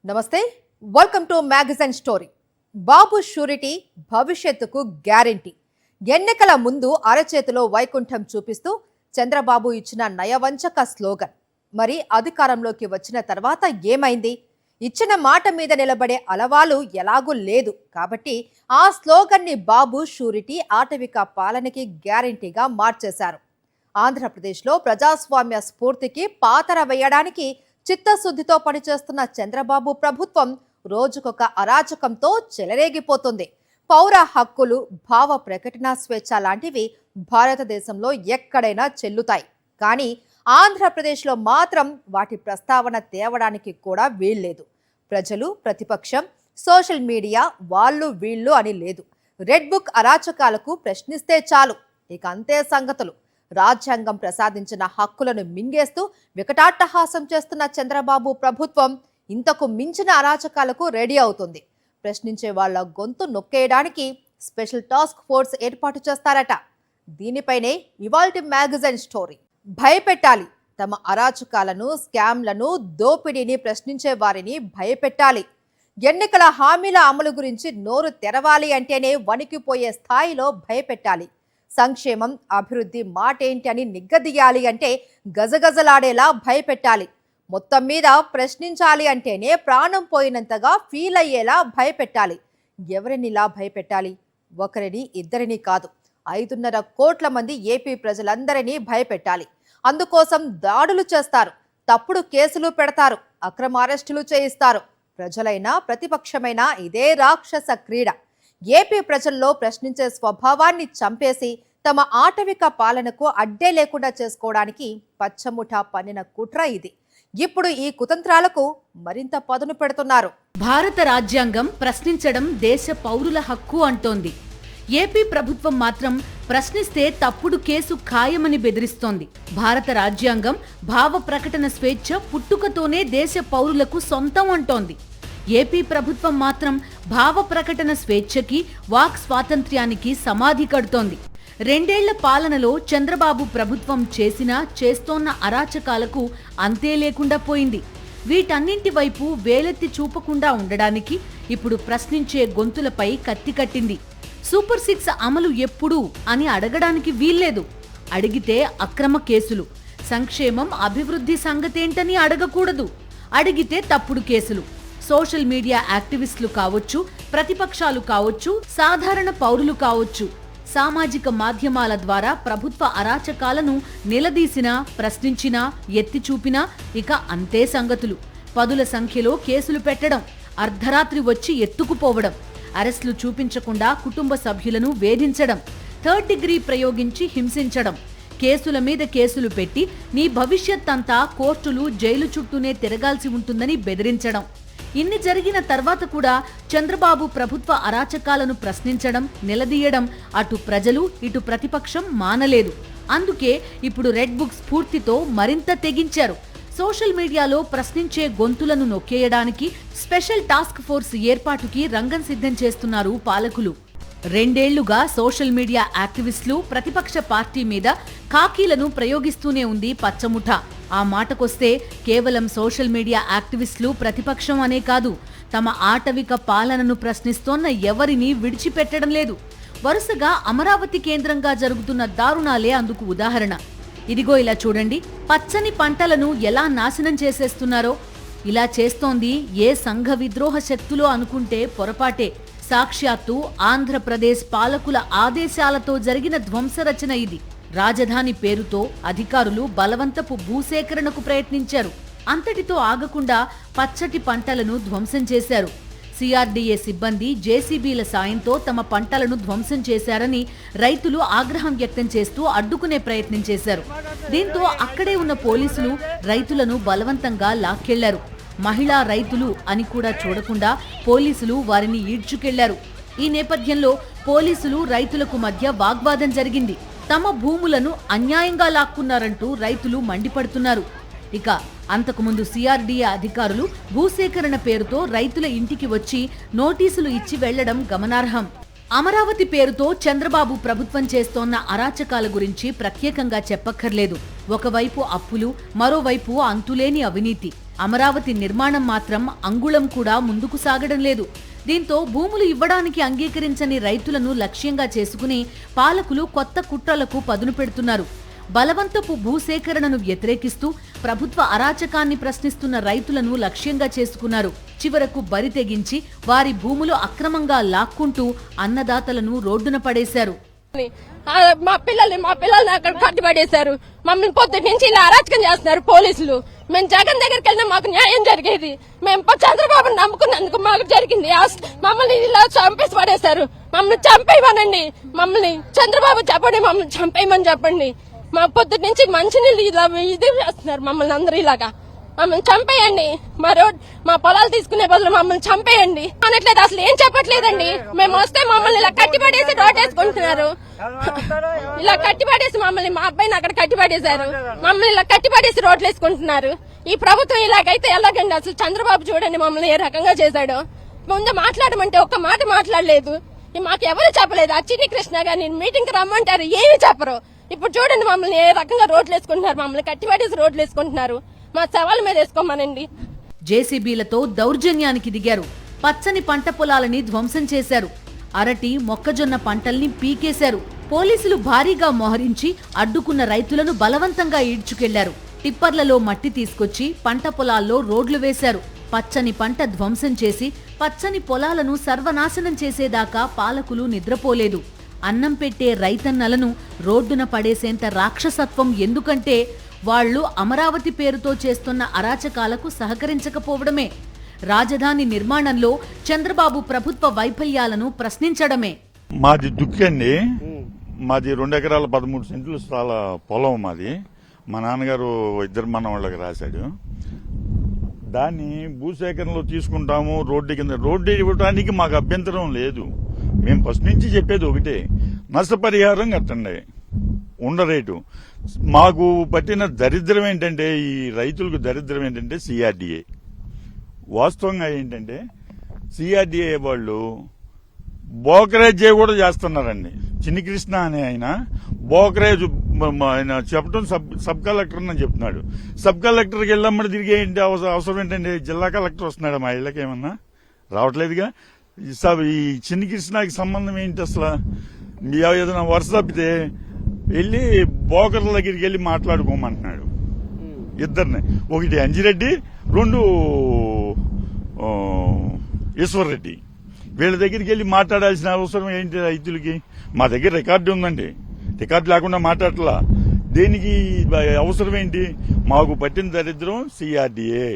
నమస్తే welcome to magazine story. Babu surety భవిష్యత్తుకు guarantee. ఎన్నికల ముందు అరచేతిలో వైకుంఠం చూపిస్తూ చంద్రబాబు ఇచ్చిన నయవంచక స్లోగన్ మరి అధికారంలోకి వచ్చిన తర్వాత ఏమైంది? ఇచ్చిన మాట మీద నిలబడే అలవాలు ఎలాగూ లేదు కాబట్టి ఆ స్లోగన్ని బాబు షూరిటీ ఆటవిక పాలనకి గ్యారెంటీగా మార్చేశారు. ఆంధ్రప్రదేశ్లో ప్రజాస్వామ్య స్ఫూర్తికి పాతర వేయడానికి చిత్తశుద్ధితో పనిచేస్తున్న చంద్రబాబు ప్రభుత్వం రోజుకొక అరాచకంతో చెలరేగిపోతుంది. పౌర హక్కులు, భావ ప్రకటన స్వేచ్ఛ లాంటివి భారతదేశంలో ఎక్కడైనా చెల్లుతాయి. కానీ ఆంధ్రప్రదేశ్లో మాత్రం వాటి ప్రస్తావన తేవడానికి కూడా వీల్లేదు. ప్రజలు, ప్రతిపక్షం, సోషల్ మీడియా వాళ్ళు వీళ్ళు అని లేదు. రెడ్ బుక్ అరాచకాలకు ప్రశ్నిస్తే చాలు, ఇక అంతే సంగతులు. రాజ్యాంగం ప్రసాదించిన హక్కులను మింగేస్తూ వికటాట్టహాసం చేస్తున్న చంద్రబాబు ప్రభుత్వం ఇంతకు మించిన అరాచకాలకు రెడీ అవుతుంది. ప్రశ్నించే వాళ్ల గొంతు నొక్కేయడానికి స్పెషల్ టాస్క్ ఫోర్స్ ఏర్పాటు చేస్తారట. దీనిపైనే ఇవాల్టి మ్యాగజైన్ స్టోరీ. భయపెట్టాలి, తమ అరాచకాలను, స్కామ్లను, దోపిడీని ప్రశ్నించే వారిని భయపెట్టాలి. ఎన్నికల హామీల అమలు గురించి నోరు తెరవాలి అంటేనే వణికిపోయే స్థాయిలో భయపెట్టాలి. సంక్షేమం, అభివృద్ధి మాటేంటి అని నిగ్గదీయాలి అంటే గజగజలాడేలా భయపెట్టాలి. మొత్తం మీద ప్రశ్నించాలి అంటేనే ప్రాణం పోయినంతగా ఫీల్ అయ్యేలా భయపెట్టాలి. ఎవరినిలా భయపెట్టాలి? ఒకరిని, ఇద్దరిని కాదు, 5.5 కోట్ల మంది ఏపీ ప్రజలందరినీ భయపెట్టాలి. అందుకోసం దాడులు చేస్తారు, తప్పుడు కేసులు పెడతారు, అక్రమ అరెస్టులు చేయిస్తారు. ప్రజలైనా ప్రతిపక్షమైనా ఇదే రాక్షస క్రీడ. ఏపీ ప్రజల్లో ప్రశ్నించే స్వభావాన్ని చంపేసి తమ ఆటవిక పాలనకు అడ్డే లేకుండా చేసుకోవడానికి పచ్చముఠా పన్నిన కుట్ర ఇది. ఇప్పుడు ఈ కుతంత్రాలకు మరింత పదును పెడుతున్నారు. భారత రాజ్యాంగం ప్రశ్నించడం దేశ పౌరుల హక్కు అంటోంది. ఏపీ ప్రభుత్వం మాత్రం ప్రశ్నిస్తే తప్పుడు కేసు ఖాయమని బెదిరిస్తోంది. భారత రాజ్యాంగం భావ ప్రకటన స్వేచ్ఛ పుట్టుకతోనే దేశ పౌరులకు సొంతం అంటోంది. ఏపీ ప్రభుత్వం మాత్రం భావ ప్రకటన స్వేచ్ఛకి, వాక్ స్వాతంత్ర్యానికి సమాధి కడుతోంది. 2 ఏళ్ల పాలనలో చంద్రబాబు ప్రభుత్వం చేస్తోన్న అరాచకాలకు అంతే లేకుండా పోయింది. వీటన్నింటి వైపు వేలెత్తి చూపకుండా ఉండడానికి ఇప్పుడు ప్రశ్నించే గొంతులపై కత్తి కట్టింది. సూపర్ 6 అమలు ఎప్పుడు అని అడగడానికి వీల్లేదు. అడిగితే అక్రమ కేసులు. సంక్షేమం, అభివృద్ధి సంగతేంటని అడగకూడదు. అడిగితే తప్పుడు కేసులు. సోషల్ మీడియా యాక్టివిస్టులు కావచ్చు, ప్రతిపక్షాలు కావచ్చు, సాధారణ పౌరులు కావచ్చు, సామాజిక మాధ్యమాల ద్వారా ప్రభుత్వ అరాచకాలను నిలదీసినా, ప్రశ్నించినా, ఎత్తి చూపినా ఇక అంతే సంగతులు. పదుల సంఖ్యలో కేసులు పెట్టడం, అర్ధరాత్రి వచ్చి ఎత్తుకుపోవడం, అరెస్టులు చూపించకుండా కుటుంబ సభ్యులను వేధించడం, 3rd డిగ్రీ ప్రయోగించి హింసించడం, కేసుల మీద కేసులు పెట్టి నీ భవిష్యత్తంతా కోర్టులు, జైలు చుట్టూనే తిరగాల్సి ఉంటుందని బెదిరించడం. ఇన్ని జరిగిన తర్వాత కూడా చంద్రబాబు ప్రభుత్వ అరాచకాలను ప్రశ్నించడం, నిలదీయడం అటు ప్రజలు, ఇటు ప్రతిపక్షం మానలేదు. అందుకే ఇప్పుడు రెడ్ బుక్ స్ఫూర్తితో మరింత తెగించారు. సోషల్ మీడియాలో ప్రశ్నించే గొంతులను నొక్కేయడానికి స్పెషల్ టాస్క్ ఫోర్స్ ఏర్పాటుకి రంగం సిద్ధం చేస్తున్నారు పాలకులు. 2 ఏళ్లుగా సోషల్ మీడియా యాక్టివిస్టులు, ప్రతిపక్ష పార్టీ మీద ఖాకీలను ప్రయోగిస్తూనే ఉంది పచ్చముఠ. ఆ మాటకొస్తే కేవలం సోషల్ మీడియా యాక్టివిస్టులు, ప్రతిపక్షం అనే కాదు, తమ ఆటవిక పాలనను ప్రశ్నిస్తోన్న ఎవరిని విడిచిపెట్టడం లేదు. వరుసగా అమరావతి కేంద్రంగా జరుగుతున్న దారుణాలే అందుకు ఉదాహరణ. ఇదిగో ఇలా చూడండి, పచ్చని పంటలను ఎలా నాశనం చేసేస్తున్నారో. ఇలా చేస్తోంది ఏ సంఘ విద్రోహ శక్తులో అనుకుంటే పొరపాటే. సాక్షాత్తు ఆంధ్రప్రదేశ్ పాలకుల ఆదేశాలతో జరిగిన ధ్వంసరచన ఇది. రాజధాని పేరుతో అధికారులు బలవంతపు భూసేకరణకు ప్రయత్నించారు. అంతటితో ఆగకుండా పచ్చటి పంటలను ధ్వంసం చేశారు. సిఆర్డీఏ సిబ్బంది జేసీబీల సాయంతో తమ పంటలను ధ్వంసం చేశారని రైతులు ఆగ్రహం వ్యక్తం చేస్తూ అడ్డుకునే ప్రయత్నం చేశారు. దీంతో అక్కడే ఉన్న పోలీసులు రైతులను బలవంతంగా లాక్కెళ్లారు. మహిళా రైతులు అని కూడా చూడకుండా పోలీసులు వారిని ఈడ్చుకెళ్లారు. ఈ నేపథ్యంలో పోలీసులు, రైతులకు మధ్య వాగ్వాదం జరిగింది. తమ భూములను అన్యాయంగా లాక్కున్నారంటూ రైతులు మండిపడుతున్నారు. ఇక అంతకుముందు సిఆర్డీఏ అధికారులు భూసేకరణ పేరుతో రైతుల ఇంటికి వచ్చి నోటీసులు ఇచ్చి వెళ్లడం గమనార్హం. అమరావతి పేరుతో చంద్రబాబు ప్రభుత్వం చేస్తోన్న అరాచకాల గురించి ప్రత్యేకంగా చెప్పక్కర్లేదు. ఒకవైపు అప్పులు, మరోవైపు అంతులేని అవినీతి. అమరావతి నిర్మాణం మాత్రం అంగుళం కూడా ముందుకు సాగడం లేదు. దీంతో భూములు ఇవ్వడానికి అంగీకరించని రైతులను లక్ష్యంగా చేసుకుని పాలకులు కొత్త కుట్రలకు పదును పెడుతున్నారు. బలవంతపు భూసేకరణను వ్యతిరేకిస్తూ ప్రభుత్వ అరాచకాన్ని ప్రశ్నిస్తున్న రైతులను లక్ష్యంగా చేసుకున్నారు. చివరకు బరి తెగించి వారి భూములు అక్రమంగా లాక్కుంటూ అన్నదాతలను రోడ్డున పడేశారు. మా పిల్లల్ని అక్కడ కట్టుబడేశారు. మమ్మల్ని పొద్దున్న నుంచి ఇలా అరాచకం చేస్తున్నారు పోలీసులు. మేము జగన్ దగ్గరికి వెళ్ళినా మాకు న్యాయం జరిగేది. మేము చంద్రబాబుని నమ్ముకున్నందుకు మాకు జరిగింది. మమ్మల్ని ఇలా చంపేసి పడేశారు. మమ్మల్ని చంపేయమనండి. మమ్మల్ని చంద్రబాబు చెప్పండి, మమ్మల్ని చంపేయమని చెప్పండి. మా పొద్దున్న నుంచి మంచినీళ్ళు ఇలా ఇది చేస్తున్నారు. మమ్మల్ని అందరూ ఇలాగా మమ్మల్ని చంపేయండి. మా పొలాలు తీసుకునే బదులు మమ్మల్ని చంపేయండి అనట్లేదు. అసలు ఏం చెప్పట్లేదండి. మేము వస్తే మమ్మల్ని ఇలా కట్టిపడేసి రోడ్డేసుకుంటున్నారు. ఇలా కట్టిపడేసి మమ్మల్ని, మా అబ్బాయిని అక్కడ కట్టిపడేశారు. మమ్మల్ని ఇలా కట్టిపడేసి రోడ్లు వేసుకుంటున్నారు. ఈ ప్రభుత్వం ఇలాగైతే ఎలాగండి? అసలు చంద్రబాబు చూడండి మమ్మల్ని ఏ రకంగా చేశాడో. ముందు మాట్లాడమంటే ఒక్క మాట మాట్లాడలేదు. మాకు ఎవరు చెప్పలేదు. ఆ చిన్ని కృష్ణ గారిని మీటింగ్ కి రమ్మంటారు, ఏమి చెప్పరు. ఇప్పుడు చూడండి మమ్మల్ని ఏ రకంగా రోడ్లు వేసుకుంటున్నారు. మమ్మల్ని కట్టిపడేసి రోడ్లు వేసుకుంటున్నారు. మా సవాల్ మీద వేసుకోమనండి. జేసీబీలతో దౌర్జన్యానికి దిగారు. పచ్చని పంట పొలాలని ధ్వంసం చేశారు. అరటి, మొక్కజొన్న పంటల్ని పీకేశారు. పోలీసులు భారీగా మోహరించి అడ్డుకున్న రైతులను బలవంతంగా ఈడ్చుకెళ్లారు. టిప్పర్లలో మట్టి తీసుకొచ్చి పంట పొలాల్లో రోడ్లు వేశారు. పచ్చని పంట ధ్వంసం చేసి పచ్చని పొలాలను సర్వనాశనం చేసేదాకా పాలకులు నిద్రపోలేదు. అన్నం పెట్టే రైతన్నలను రోడ్డున పడేసేంత రాక్షసత్వం ఎందుకంటే వాళ్లు అమరావతి పేరుతో చేస్తున్న అరాచకాలకు సహకరించకపోవడమే. రాజధాని నిర్మాణంలో చంద్రబాబు ప్రభుత్వ వైఫల్యాలను ప్రశ్నించడమే. మాది దుక్కండి. మాది 2 ఎకరాల 13 సెంట్లు స్థల పొలం మాది. మా నాన్నగారు ఇద్దరు మనవాళ్ళకి రాశాడు. దాన్ని భూసేకరణలో తీసుకుంటాము. రోడ్డు ఇవ్వడానికి మాకు అభ్యంతరం లేదు. మేము ఫస్ట్ నుంచి చెప్పేది ఒకటే, నష్టపరిహారం కట్టండి, ఉండరేటు. మాకు పట్టిన దరిద్రం ఏంటంటే, ఈ రైతులకు దరిద్రం ఏంటంటే సిఆర్డీఏ. వాస్తవంగా ఏంటంటే సిఆర్డీఏ వాళ్ళు బోకరేజ్ కూడా చేస్తున్నారండి. చిన్ని కృష్ణ అనే ఆయన బోకరేజ్ ఆయన చెప్పడం సబ్ కలెక్టర్ అని చెప్తున్నాడు. సబ్ కలెక్టర్కి వెళ్ళమ్మడి తిరిగి ఏంటి అవసరం ఏంటంటే, జిల్లా కలెక్టర్ వస్తున్నాడు మా ఇళ్ళకి, ఏమన్నా రావట్లేదుగా. ఈ చిన్ని కృష్ణకి సంబంధం ఏంటి అసలు? ఏదైనా వరుస తప్పితే వెళ్ళి బోకర్ల దగ్గరికి వెళ్ళి మాట్లాడుకోమంటున్నాడు ఇద్దరిని. ఒకటి అంజిరెడ్డి, 2 ఈశ్వర్రెడ్డి. వీళ్ళ దగ్గరికి వెళ్ళి మాట్లాడాల్సిన అవసరం ఏంటి రైతులకి? మా దగ్గర రికార్డు ఉందండి. రికార్డు లేకుండా మాట్లాడట్లా. దేనికి అవసరం ఏంటి? మాకు పట్టిన దరిద్రం సిఆర్డీఏ.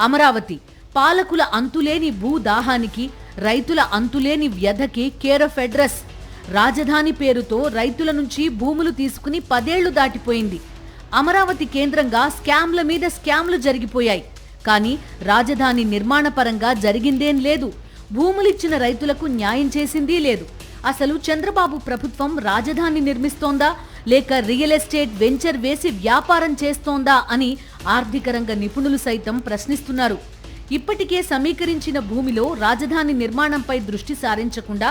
అమరావతి పాలకుల అంతులేని భూదాహానికి, రైతుల అంతులేని వ్యధకి కేర్ ఆఫ్ అడ్రస్. రాజధాని పేరుతో రైతుల నుంచి భూములు తీసుకుని 10 ఏళ్లు దాటిపోయింది. అమరావతి కేంద్రంగా స్కామ్ల మీద స్కామ్లు జరిగిపోయాయి. కానీ రాజధాని నిర్మాణ పరంగా జరిగిందేం లేదు. భూములిచ్చిన రైతులకు న్యాయం చేసిందీ లేదు. అసలు చంద్రబాబు ప్రభుత్వం రాజధాని నిర్మిస్తోందా, లేక రియల్ ఎస్టేట్ వెంచర్ వేసి వ్యాపారం చేస్తోందా అని ఆర్థిక రంగ నిపుణులు సైతం ప్రశ్నిస్తున్నారు. ఇప్పటికే సమీకరించిన భూమిలో రాజధాని నిర్మాణంపై దృష్టి సారించకుండా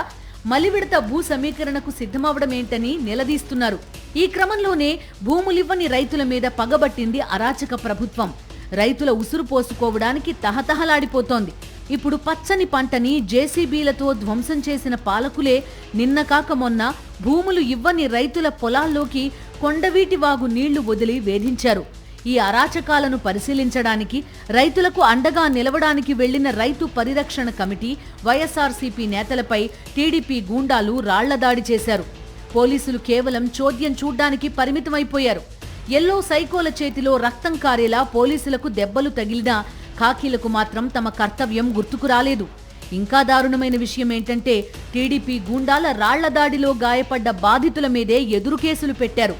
మలివిడత భూ సమీకరణకు సిద్ధమవడమేంటని నిలదీస్తున్నారు. ఈ క్రమంలోనే భూములివ్వని రైతుల మీద పగబట్టింది అరాచక ప్రభుత్వం. రైతుల ఉసురు పోసుకోవడానికి తహతహలాడిపోతోంది. ఇప్పుడు పచ్చని పంటని జేసీబీలతో ధ్వంసం చేసిన పాలకులే నిన్న కాక మొన్న భూములు ఇవ్వని రైతుల పొలాల్లోకి కొండవీటి వాగు నీళ్లు వదిలి వేధించారు. ఈ అరాచకాలను పరిశీలించడానికి, రైతులకు అండగా నిలవడానికి వెళ్లిన రైతు పరిరక్షణ కమిటీ, వైఎస్ఆర్సీపీ నేతలపై టీడీపీ గూండాలు రాళ్లదాడి చేశారు. పోలీసులు కేవలం చోద్యం చూడ్డానికి పరిమితమైపోయారు. ఎల్లో సైకోల చేతిలో రక్తం కారేలా పోలీసులకు దెబ్బలు తగిలినా ఖాకీలకు మాత్రం తమ కర్తవ్యం గుర్తుకు రాలేదు. ఇంకా దారుణమైన విషయం ఏంటంటే, టీడీపీ గూండాల రాళ్లదాడిలో గాయపడ్డ బాధితుల మీదే ఎదురు కేసులు పెట్టారు.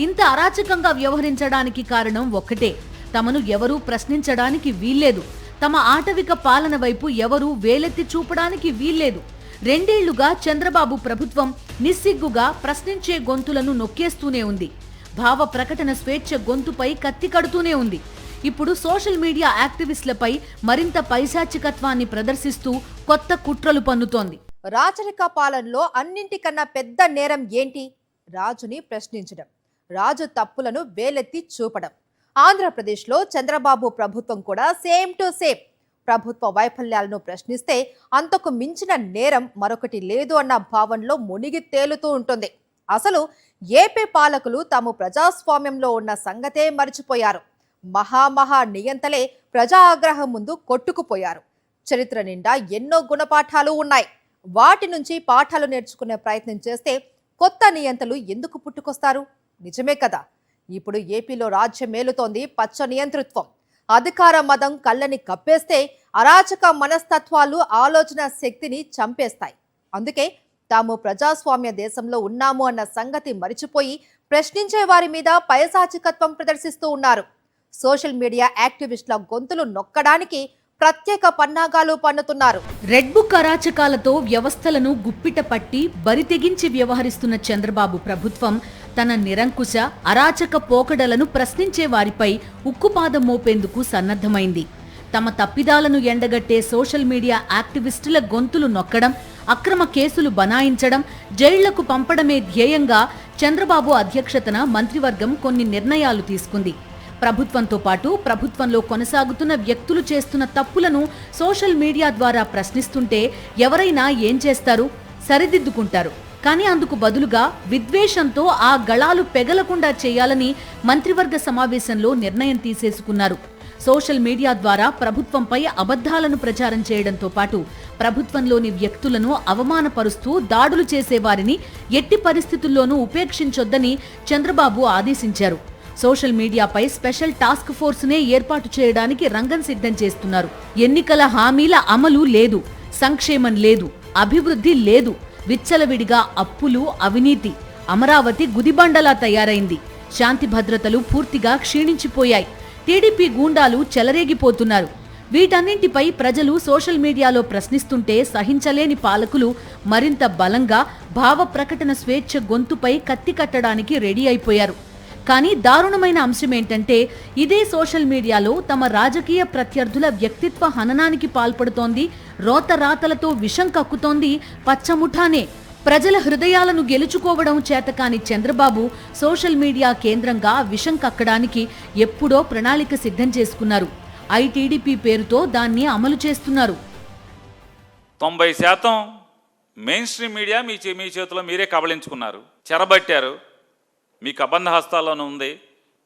ఇంత అరాచకంగా వ్యవహరించడానికి కారణం ఒక్కటే, తమను ఎవరూ ప్రశ్నించడానికి వీల్లేదు. తమ ఆటవిక పాలన వైపు ఎవరూ వేలెత్తి చూపడానికి వీల్లేదు. 2 ఏళ్లుగా చంద్రబాబు ప్రభుత్వం నిస్సిగ్గుగా ప్రశ్నించే గొంతులను నొక్కేస్తూనే ఉంది. భావ ప్రకటన స్వేచ్ఛ గొంతుపై కత్తి కడుతూనే ఉంది. ఇప్పుడు సోషల్ మీడియా యాక్టివిస్టులపై మరింత పైశాచికత్వాన్ని ప్రదర్శిస్తూ కొత్త కుట్రలు పన్నుతోంది. రాచరిక పాలనలో అన్నింటికన్నా పెద్ద నేరం ఏంటి? రాజుని ప్రశ్నించడం. రాజు తప్పులను వేలెత్తి చూపడం. ఆంధ్రప్రదేశ్లో చంద్రబాబు ప్రభుత్వం కూడా సేమ్ టు సేమ్. ప్రభుత్వ వైఫల్యాలను ప్రశ్నిస్తే అంతకు మించిన నేరం మరొకటి లేదు అన్న భావనలో మునిగి తేలుతూ ఉంటుంది. అసలు ఏపీ పాలకులు తాము ప్రజాస్వామ్యంలో ఉన్న సంగతే మరిచిపోయారు. మహా నియంతలే ప్రజా ఆగ్రహం ముందు కొట్టుకుపోయారు. చరిత్ర నిండా ఎన్నో గుణపాఠాలు ఉన్నాయి. వాటి నుంచి పాఠాలు నేర్చుకునే ప్రయత్నం చేస్తే కొత్త నియంతలు ఎందుకు పుట్టుకొస్తారు? నిజమే కదా. ఇప్పుడు ఏపీలో రాజ్యం మేలుతోంది పచ్చ నియంతృత్వం. అధికార మదం కళ్ళని కప్పేస్తే అరాచక మనస్తత్వాలు ఆలోచన శక్తిని చంపేస్తాయి. అందుకే తాము ప్రజాస్వామ్య దేశంలో ఉన్నాము అన్న సంగతి మరిచిపోయి ప్రశ్నించే వారి మీద పైశాచికత్వం ప్రదర్శిస్తూ ఉన్నారు. సోషల్ మీడియా యాక్టివిస్టుల గొంతులు నొక్కడానికి ప్రత్యేక పన్నాగాలు పన్నుతున్నారు. రెడ్ బుక్ అరాచకాలతో వ్యవస్థలను గుప్పిట పట్టి బరితెగించి వ్యవహరిస్తున్న చంద్రబాబు ప్రభుత్వం తన నిరంకుశ అరాచక పోకడలను ప్రశ్నించే వారిపై ఉక్కుపాదం మోపేందుకు సన్నద్ధమైంది. తమ తప్పిదాలను ఎండగట్టే సోషల్ మీడియా యాక్టివిస్టుల గొంతులు నొక్కడం, అక్రమ కేసులు బనాయించడం, జైళ్లకు పంపడమే ధ్యేయంగా చంద్రబాబు అధ్యక్షతన మంత్రివర్గం కొన్ని నిర్ణయాలు తీసుకుంది. ప్రభుత్వంతో పాటు ప్రభుత్వంలో కొనసాగుతున్న వ్యక్తులు చేస్తున్న తప్పులను సోషల్ మీడియా ద్వారా ప్రశ్నిస్తుంటే ఎవరైనా ఏం చేస్తారు? సరిదిద్దుకుంటారు. కానీ అందుకు బదులుగా విద్వేషంతో ఆ గళాలు పెగలకుండా చేయాలని మంత్రివర్గ సమావేశంలో నిర్ణయం తీసేసుకున్నారు. సోషల్ మీడియా ద్వారా ప్రభుత్వంపై అబద్ధాలను ప్రచారం చేయడంతో పాటు ప్రభుత్వంలోని వ్యక్తులను అవమానపరుస్తూ దాడులు చేసేవారిని ఎట్టి పరిస్థితుల్లోనూ ఉపేక్షించొద్దని చంద్రబాబు ఆదేశించారు. సోషల్ మీడియాపై స్పెషల్ టాస్క్ ఫోర్స్నే ఏర్పాటు చేయడానికి రంగం సిద్ధం చేస్తున్నారు. ఎన్నికల హామీల అమలు లేదు, సంక్షేమం లేదు, అభివృద్ధి లేదు. విచ్చలవిడిగా అప్పులు, అవినీతి. అమరావతి గుదిబండలా తయారైంది. శాంతి భద్రతలు పూర్తిగా క్షీణించిపోయాయి. టీడీపీ గూండాలు చెలరేగిపోతున్నారు. వీటన్నింటిపై ప్రజలు సోషల్ మీడియాలో ప్రశ్నిస్తుంటే సహించలేని పాలకులు మరింత బలంగా భావ ప్రకటన స్వేచ్ఛ గొంతుపై కత్తి కట్టడానికి రెడీ అయిపోయారు. కానీ దారుణమైన అంశమేంటంటే ఇదే సోషల్ మీడియాలో తమ రాజకీయ ప్రత్యర్థుల వ్యక్తిత్వ హననానికి పాల్పడుతోంది. రోతరాతలతో విషం కక్కుతోంది పచ్చముఠానే. ప్రజల హృదయాలను గెలుచుకోవడం చేతకాని చంద్రబాబు సోషల్ మీడియా కేంద్రంగా విషం కక్కడానికి ఎప్పుడో ప్రణాళిక సిద్ధం చేసుకున్నారు. ఐటీడీపీ పేరుతో దాన్ని అమలు చేస్తున్నారు. 90% మెయిన్ స్ట్రీమ్ మీడియా మీ చేతిలో మీరే కబళించుకున్నారు, చెరబట్టారు. మీ కబంధ హస్తాల్లోనూ ఉంది,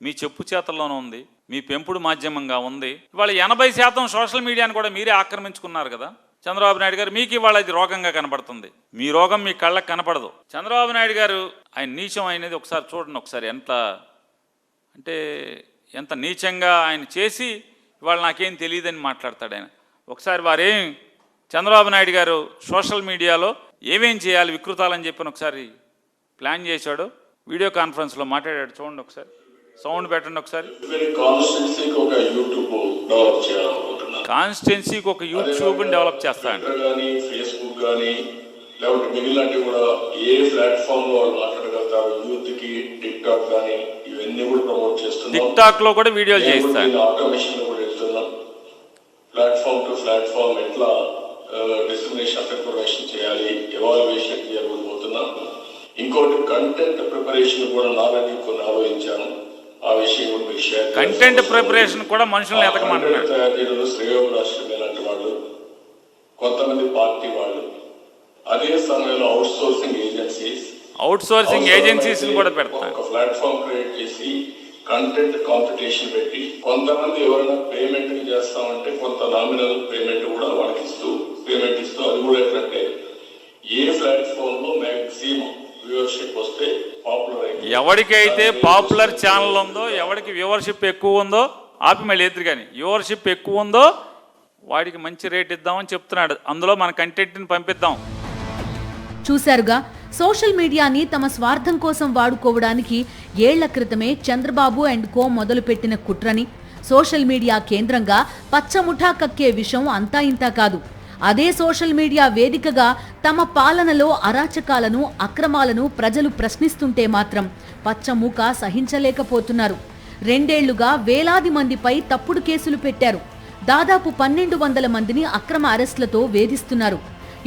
మీ చెప్పు చేతల్లోనూ ఉంది, మీ పెంపుడు మాధ్యమంగా ఉంది. ఇవాళ 80% సోషల్ మీడియాను కూడా మీరే ఆక్రమించుకున్నారు కదా చంద్రబాబు నాయుడు గారు. మీకు ఇవాళ అది రోగంగా కనపడుతుంది. మీ రోగం మీ కళ్ళకు కనపడదు. చంద్రబాబు నాయుడు గారు ఆయన నీచం అనేది ఒకసారి చూడండి. ఒకసారి ఎంత నీచంగా ఆయన చేసి ఇవాళ నాకేం తెలియదని మాట్లాడతాడు ఆయన. ఒకసారి వారేం చంద్రబాబు నాయుడు గారు సోషల్ మీడియాలో ఏమేం చేయాలి వికృతాలని చెప్పని ఒకసారి ప్లాన్ చేశాడు. వీడియో కాన్ఫరెన్స్లో మాట్లాడాడు. చూడండి ఒకసారి, సౌండ్ పెట్టండి ఒకసారి. కాన్స్టిట్యున్సీకి ఒక యూట్యూబ్ని డెవలప్ చేస్తాడు. ఫేస్బుక్ కానీ లేకపోతే మిగిలినవి కూడా ఏ ప్లాట్ఫామ్ లో వాళ్ళు మాట్లాడగలుగుతారు. యూత్ కి టిక్ టాక్ కానీ ఇవన్నీ కూడా ప్రమోట్ చేస్తున్నాం. టిక్ టాక్ లో కూడా వీడియోలు చేస్తాడు. ఆటోమేషన్ లో కూడా వెళ్తున్నాం. ప్లాట్ఫామ్ టు ప్లాట్ఫామ్ ఎట్లా డిస్క్రిమినేషన్ ఆఫ్ ఇన్ఫర్మేషన్ చేయాలి, ఎవాల్యుయేషన్ చేయబోతున్నాం. ఇంకోటి కంటెంట్ ప్రిపరేషన్ కూడా నాలుగు కొన్ని ఆలోచించాను. ఆ విషయం కూడా మీకు షేర్. కంటెంట్ ప్రిపరేషన్ కూడా మనుషులను ఎతకమంటున్నారు. తయారీలో శ్రేయోభిలాషులు లాంటి వాళ్ళు, కొంతమంది పార్టీ వాళ్ళు, అదే సమయంలో అవుట్ సోర్సింగ్ ఏజెన్సీస్ కూడా పెడతారు. ఒక ప్లాట్ఫామ్ క్రియేట్ చేసి కంటెంట్ కాంపిటీషన్ పెట్టి కొంతమంది ఎవరైనా పేమెంట్ చేస్తామంటే కొంత నామినల్ పేమెంట్ కూడా వాళ్ళకి పేమెంట్ ఇస్తూ అది కూడా ఏంటంటే ఏ ప్లాట్ఫామ్ లో మ్యాక్సిమం వ్యూవర్షిప్ వస్తే పాపులర్ అయింది. ఎవరికైతే పాపులర్ ఛానల్ ఉందో, ఎవరికి వ్యూవర్షిప్ ఎక్కువ ఉందో ఆపి మళ్ళీ ఎదురు కానీ వ్యూవర్షిప్ ఎక్కువ ఉందో వాడికి మంచి రేట్ ఇద్దామని చెప్తున్నాడు. అందులో మన కంటెంట్ని పంపిద్దాం. చూశారుగా, సోషల్ మీడియాని తమ స్వార్థం కోసం వాడుకోవడానికి ఏళ్ల క్రితమే చంద్రబాబు అండ్ కో మొదలుపెట్టిన కుట్రని. సోషల్ మీడియా కేంద్రంగా పచ్చముఠా కక్కే విషయం అంతా ఇంతా కాదు. అదే సోషల్ మీడియా వేదికగా తమ పాలనలో అరాచకాలను, అక్రమాలను ప్రజలు ప్రశ్నిస్తుంటే మాత్రం పచ్చమూక సహించలేకపోతున్నారు. 2 ఏళ్లుగా వేలాది మందిపై తప్పుడు కేసులు పెట్టారు. దాదాపు 1200 మందిని అక్రమ అరెస్టులతో వేధిస్తున్నారు.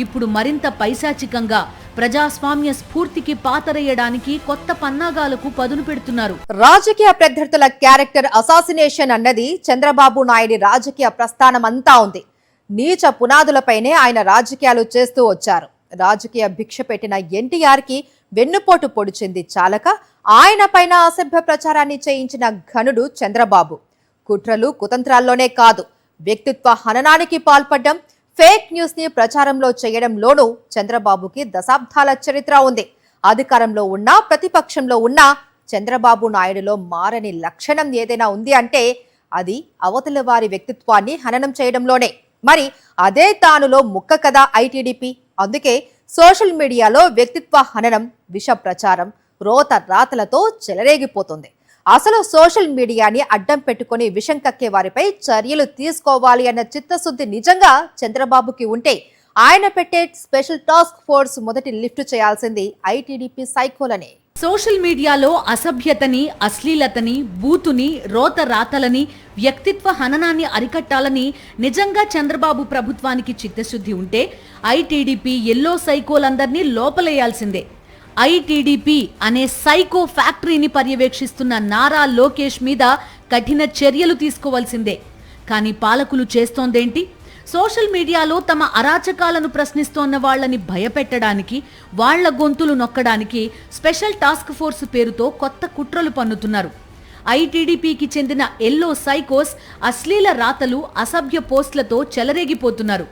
ఇప్పుడు మరింత పైశాచికంగా ప్రజాస్వామ్య స్ఫూర్తికి పాతరేయడానికి కొత్త పన్నాగాలకు పదును పెడుతున్నారు. రాజకీయ ప్రత్యర్థుల క్యారెక్టర్ అసాసినేషన్ అన్నది చంద్రబాబు నాయుడి రాజకీయ ప్రస్థానమంతా ఉంది. నీచ పునాదులపైనే ఆయన రాజకీయాలు చేస్తూ వచ్చారు. రాజకీయ భిక్ష పెట్టిన ఎన్టీఆర్ కి వెన్నుపోటు పొడిచింది చాలక ఆయన పైన అసభ్య ప్రచారాన్ని చేయించిన ఘనుడు చంద్రబాబు. కుట్రలు కుతంత్రాల్లోనే కాదు, వ్యక్తిత్వ హననానికి పాల్పడ్డం, ఫేక్ న్యూస్ ని ప్రచారంలో చేయడంలోనూ చంద్రబాబుకి దశాబ్దాల చరిత్ర ఉంది. అధికారంలో ఉన్నా ప్రతిపక్షంలో ఉన్నా చంద్రబాబు నాయుడులో మారని లక్షణం ఏదైనా ఉంది అంటే అది అవతలి వారి వ్యక్తిత్వాన్ని హననం చేయడంలోనే. మరి అదే తానులో ముక్క కదా ఐటీడీపీ. అందుకే సోషల్ మీడియాలో వ్యక్తిత్వ హననం, విష ప్రచారం, రోత రాతలతో చెలరేగిపోతుంది. అసలు సోషల్ మీడియాని అడ్డం పెట్టుకుని విషం కక్కే వారిపై చర్యలు తీసుకోవాలి అన్న చిత్తశుద్ధి నిజంగా చంద్రబాబుకి ఉంటే ఆయన పెట్టే స్పెషల్ టాస్క్ ఫోర్స్ మొదటి లిఫ్ట్ చేయాల్సింది ఐటీడీపీ సైకోలనే. సోషల్ మీడియాలో అసభ్యతని, అశ్లీలతని, బూతుని, రోత రాతలని, వ్యక్తిత్వ హననాన్ని అరికట్టాలని నిజంగా చంద్రబాబు ప్రభుత్వానికి చిత్తశుద్ధి ఉంటే ఐటీడీపీ ఎల్లో సైకోలందరినీ లోపలేయాల్సిందే. ఐటీడీపీ అనే సైకో ఫ్యాక్టరీని పర్యవేక్షిస్తున్న నారా లోకేష్ మీద కఠిన చర్యలు తీసుకోవాల్సిందే. కానీ పాలకులు చేస్తోందేంటి? సోషల్ మీడియాలో తమ అరాచకాలను ప్రశ్నిస్తోన్న వాళ్లని భయపెట్టడానికి, వాళ్ల గొంతులు నొక్కడానికి స్పెషల్ టాస్క్ ఫోర్స్ పేరుతో కొత్త కుట్రలు పన్నుతున్నారు. ఐటీడీపీకి చెందిన ఎల్లో సైకోస్ అశ్లీల రాతలు, అసభ్య పోస్టులతో చెలరేగిపోతున్నారు.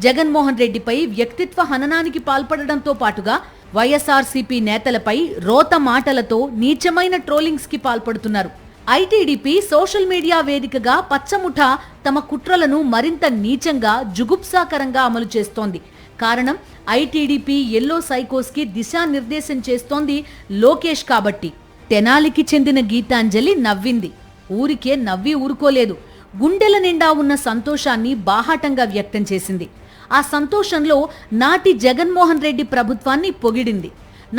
జగన్మోహన్ రెడ్డిపై వ్యక్తిత్వ హననానికి పాల్పడడంతో పాటుగా వైఎస్ఆర్సీపీ నేతలపై రోత మాటలతో నీచమైన ట్రోలింగ్స్ కి పాల్పడుతున్నారు. ఐటీడీపీ సోషల్ మీడియా వేదికగా పచ్చముఠ తమ కుట్రలను మరింత నీచంగా, జుగుప్సాకరంగా అమలు చేస్తోంది. కారణం ఐటీడీపీ ఎల్లో సైకోస్ కి దిశానిర్దేశం చేస్తోంది లోకేష్ కాబట్టి. తెనాలికి చెందిన గీతాంజలి నవ్వింది. ఊరికే నవ్వి ఊరుకోలేదు. గుండెల నిండా ఉన్న సంతోషాన్ని బాహాటంగా వ్యక్తం చేసింది. ఆ సంతోషంలో నాటి జగన్మోహన్ రెడ్డి ప్రభుత్వాన్ని పొగిడింది.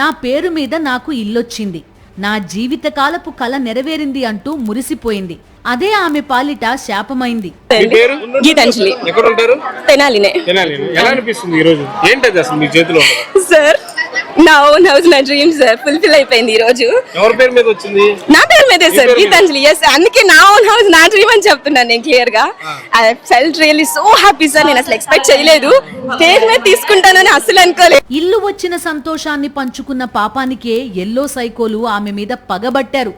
నా పేరు మీద నాకు ఇల్లొచ్చింది, నా జీవితకాలపు కల నెరవేరింది అంటూ మురిసిపోయింది. అదే ఆమె పాలిట శాపమైంది. గీతాంజలి ఎక్కడ ఉంటారు? తెనాలినే. ఎలా అనిపిస్తుంది ఈ రోజు? ఏంటది అసలు మీ చేతిలో? సార్ నా ఓన్ హౌస్, నా డ్రీమ్ సార్ ఫుల్ఫిల్ అయిపోయింది ఈ రోజు. ఎవరి పేరు మీద వచ్చింది? నా పేరు మీదే సార్, గీతాంజలి. ఎస్, అందుకే నా ఓన్ హౌస్, నా డ్రీమ్ అని చెప్తున్నాను నేను క్లియర్ గా. I felt really so happy sir. నేను అసలు ఎక్స్పెక్ట్ చేయలేదు, స్టేజ్ మీద తీసుకుంటానని అసలు అనుకోలేదు. ఇల్లు వచ్చిన సంతోషాన్ని పంచుకున్న పాపానికే ఎల్లో సైకోలు ఆమె మీద పగబట్టారు.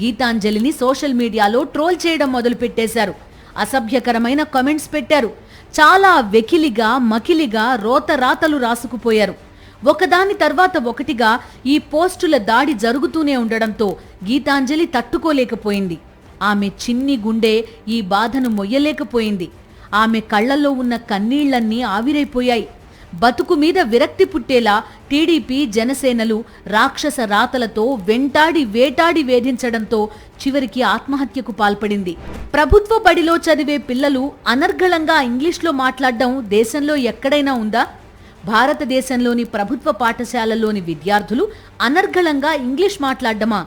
గీతాంజలిని సోషల్ మీడియాలో ట్రోల్ చేయడం మొదలు పెట్టేశారు. అసభ్యకరమైన కామెంట్స్ పెట్టారు. చాలా వెకిలిగా, మకిలిగా రోత రాతలు రాసుకుపోయారు. ఒకదాని తర్వాత ఒకటిగా ఈ పోస్టుల దాడి జరుగుతూనే ఉండడంతో గీతాంజలి తట్టుకోలేకపోయింది. ఆమె చిన్ని గుండె ఈ బాధను మొయ్యలేకపోయింది. ఆమె కళ్లలో ఉన్న కన్నీళ్లన్నీ ఆవిరైపోయాయి. బతుకు మీద విరక్తి పుట్టేలా టీడీపీ, జనసేనలు రాక్షస రాతలతో వెంటాడి వేటాడి వేధించడంతో చివరికి ఆత్మహత్యకు పాల్పడింది. ప్రభుత్వ బడిలో చదివే పిల్లలు అనర్గళంగా ఇంగ్లీష్లో మాట్లాడడం దేశంలో ఎక్కడైనా ఉందా? భారతదేశంలోని ప్రభుత్వ పాఠశాలల్లోని విద్యార్థులు అనర్గళంగా ఇంగ్లీష్ మాట్లాడడమా?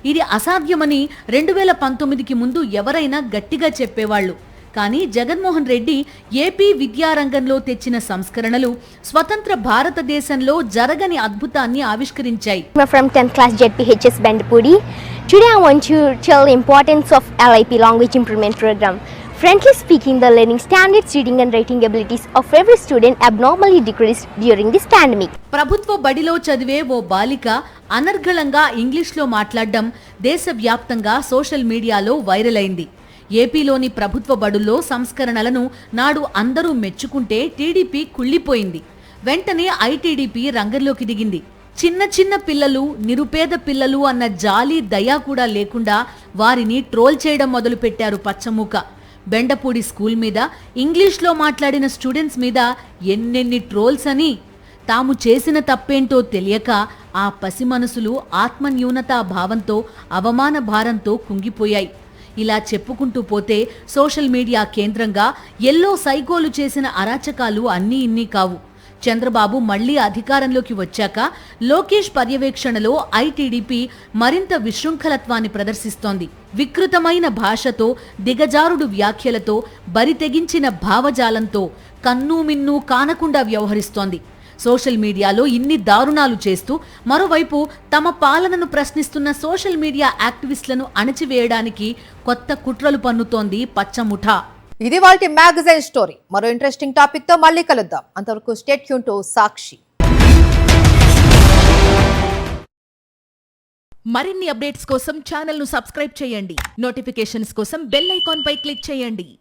ఇది అసాధ్యమని 2019కి ముందు ఎవరైనా గట్టిగా చెప్పేవాళ్లు. కానీ జగన్మోహన్ రెడ్డి ఏపీ విద్యారంగంలో తెచ్చిన సంస్కరణలు స్వతంత్ర భారతదేశంలో జరగని అద్భుతాన్ని ఆవిష్కరించాయి. From 10th class ZPHS Bandipudi. Today I want to tell the importance of LIP Language Improvement Program. Frankly speaking, the learning standards, reading and writing abilities of every student abnormally decreased during this pandemic. ప్రభుత్వ బడిలో చదివే ఓ బాలిక అనర్గళంగా ఇంగ్లీష్లో మాట్లాడడం దేశవ్యాప్తంగా social మీడియాలో viral అయింది. ఏపీలోని ప్రభుత్వ బడుల్లో సంస్కరణలను నాడు అందరూ మెచ్చుకుంటే టీడీపీ కుళ్ళిపోయింది. వెంటనే ఐటీడీపీ రంగంలోకి దిగింది. చిన్న చిన్న పిల్లలు, నిరుపేద పిల్లలు అన్న జాలి, దయ కూడా లేకుండా వారిని ట్రోల్ చేయడం మొదలుపెట్టారు పచ్చమూక. బెండపూడి స్కూల్ మీద, ఇంగ్లీష్లో మాట్లాడిన స్టూడెంట్స్ మీద ఎన్నెన్ని ట్రోల్స్ అని. తాము చేసిన తప్పేంటో తెలియక ఆ పసి మనసులు ఆత్మన్యూనతా భావంతో, అవమాన భారంతో కుంగిపోయాయి. ఇలా చెప్పుకుంటూ పోతే సోషల్ మీడియా కేంద్రంగా ఎల్లో సైకోలు చేసిన అరాచకాలు అన్నీ ఇన్ని కావు. చంద్రబాబు మళ్లీ అధికారంలోకి వచ్చాక లోకేష్ పర్యవేక్షణలో ఐటీడీపీ మరింత విశృంఖలత్వాన్ని ప్రదర్శిస్తోంది. వికృతమైన భాషతో, దిగజారుడు వ్యాఖ్యలతో, బరితెగించిన భావజాలంతో కన్నూ మిన్నూ కానకుండా వ్యవహరిస్తోంది. సోషల్ మీడియాలో ఇన్ని దారుణాలు చేస్తూ మరోవైపు తమ పాలనను ప్రశ్నిస్తున్న సోషల్ మీడియా యాక్టివిస్టులను అణచివేయడానికి కొత్త కుట్రలు పన్నుతోంది పచ్చముఠా. ఇది వాల్టి మ్యాగజైన్ స్టోరీ. మరో ఇంట్రెస్టింగ్ టాపిక్ తో మళ్ళీ కలుద్దాం. అంతవరకు స్టే ట్యూన్ టు సాక్షి. మరిన్ని అప్డేట్స్ కోసం ఛానల్ ను సబ్స్క్రైబ్ చేయండి. నోటిఫికేషన్స్ కోసం బెల్ ఐకాన్ పై క్లిక్ చేయండి.